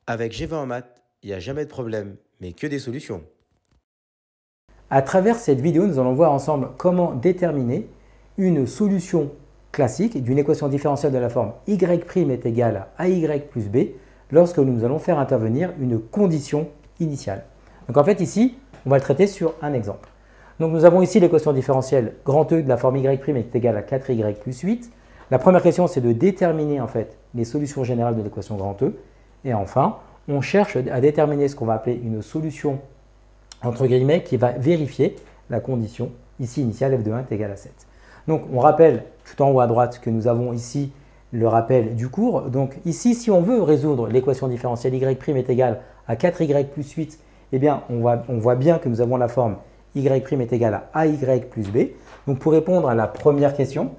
Avec G20 en maths, il n'y a jamais de problème, mais que des solutions. À travers cette vidéo, nous allons voir ensemble comment déterminer une solution classique d'une équation différentielle de la forme y' est égal à ay plus b lorsque nous allons faire intervenir une condition initiale. Donc en fait ici, on va le traiter sur un exemple. Donc nous avons ici l'équation différentielle grand E de la forme y' est égal à 4y plus 8. La première question, c'est de déterminer en fait les solutions générales de l'équation grand E. Et enfin, on cherche à déterminer ce qu'on va appeler une solution entre guillemets qui va vérifier la condition ici initiale f de 1 est égal à 7. Donc on rappelle tout en haut à droite que nous avons ici le rappel du cours. Donc ici, si on veut résoudre l'équation différentielle y' est égal à 4y plus 8, eh bien on voit bien que nous avons la forme y' est égal à ay plus b. Donc pour répondre à la première question,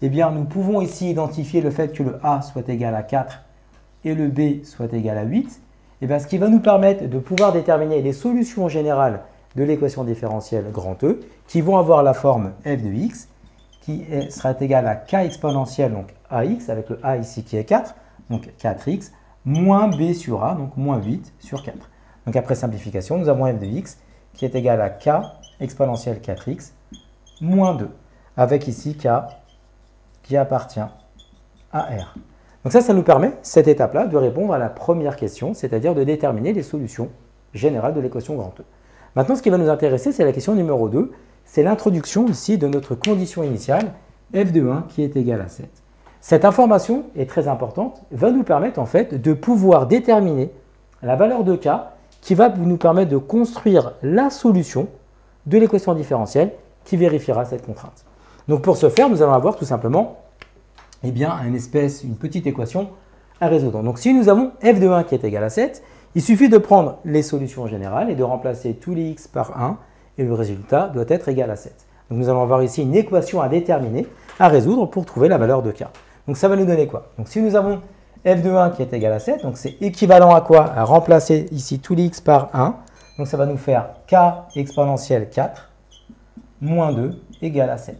eh bien nous pouvons ici identifier le fait que le a soit égal à 4 et le b soit égal à 8. Et bien, ce qui va nous permettre de pouvoir déterminer les solutions générales de l'équation différentielle grand E qui vont avoir la forme f de x qui sera égal à k exponentielle, donc ax, avec le a ici qui est 4, donc 4x, moins b sur a, donc moins 8 sur 4. Donc après simplification, nous avons f de x qui est égal à k exponentielle 4x moins 2, avec ici k qui appartient à r. Donc ça nous permet, cette étape-là, de répondre à la première question, c'est-à-dire de déterminer les solutions générales de l'équation grand E. Maintenant, ce qui va nous intéresser, c'est la question numéro 2, c'est l'introduction ici de notre condition initiale, f de 1 qui est égal à 7. Cette information est très importante, va nous permettre en fait de pouvoir déterminer la valeur de k qui va nous permettre de construire la solution de l'équation différentielle qui vérifiera cette contrainte. Donc pour ce faire, nous allons avoir tout simplement une petite équation à résoudre. Donc si nous avons f de 1 qui est égal à 7, il suffit de prendre les solutions générales et de remplacer tous les x par 1 et le résultat doit être égal à 7. Donc nous allons avoir ici une équation à déterminer, à résoudre pour trouver la valeur de k. Donc ça va nous donner quoi? Donc si nous avons f de 1 qui est égal à 7, donc c'est équivalent à quoi? À remplacer ici tous les x par 1. Donc ça va nous faire k exponentielle 4 moins 2 égale à 7.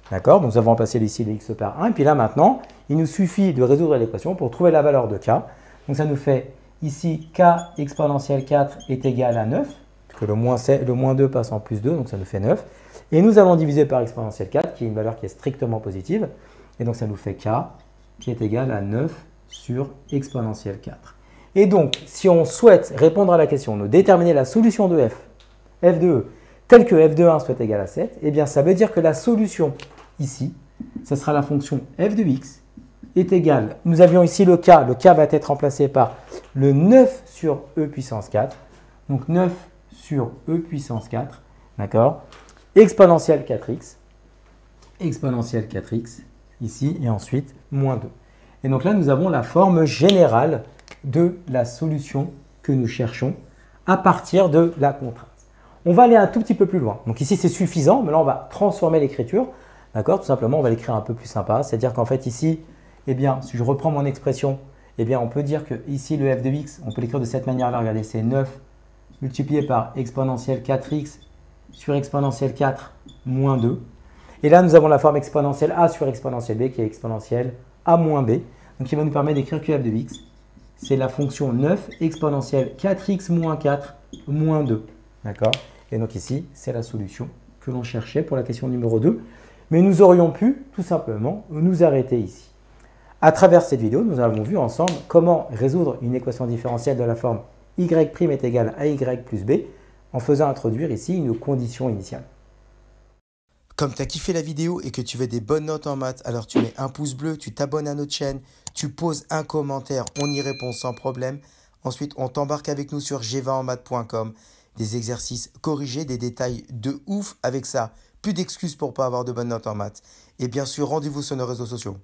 D'accord, donc nous avons remplacé ici les x par 1. Et puis là maintenant, il nous suffit de résoudre l'équation pour trouver la valeur de k. Donc ça nous fait ici k exponentielle 4 est égal à 9, puisque le moins 2 passe en plus 2, donc ça nous fait 9. Et nous allons diviser par exponentielle 4, qui est une valeur qui est strictement positive. Et donc ça nous fait k qui est égal à 9 sur exponentielle 4. Et donc, si on souhaite répondre à la question de déterminer la solution de f de e, telle que f de 1 soit égal à 7, eh bien ça veut dire que la solution ici, ce sera la fonction f de x est égale, nous avions ici le k va être remplacé par le 9 sur e puissance 4, donc 9 sur e puissance 4, d'accord, exponentielle 4x, ici, et ensuite moins 2. Et donc là, nous avons la forme générale de la solution que nous cherchons à partir de la contrainte. On va aller un tout petit peu plus loin. Donc ici, c'est suffisant, mais là, on va transformer l'écriture. D'accord? Tout simplement, on va l'écrire un peu plus sympa. C'est-à-dire qu'en fait, ici, eh bien, si je reprends mon expression, eh bien, on peut dire que ici, le f de x, on peut l'écrire de cette manière-là. Regardez, c'est 9 multiplié par exponentielle 4x sur exponentielle 4 moins 2. Et là, nous avons la forme exponentielle a sur exponentielle b qui est exponentielle a moins b. Donc, il va nous permettre d'écrire que f de x, c'est la fonction 9 exponentielle 4x moins 4 moins 2. D'accord? Et donc ici, c'est la solution que l'on cherchait pour la question numéro 2. Mais nous aurions pu tout simplement nous arrêter ici. À travers cette vidéo, nous avons vu ensemble comment résoudre une équation différentielle de la forme y' est égal à ay plus b en faisant introduire ici une condition initiale. Comme tu as kiffé la vidéo et que tu veux des bonnes notes en maths, alors tu mets un pouce bleu, tu t'abonnes à notre chaîne, tu poses un commentaire, on y répond sans problème. Ensuite, on t'embarque avec nous sur g20enmaths.com. Des exercices corrigés, des détails de ouf avec ça. Plus d'excuses pour ne pas avoir de bonnes notes en maths. Et bien sûr, rendez-vous sur nos réseaux sociaux.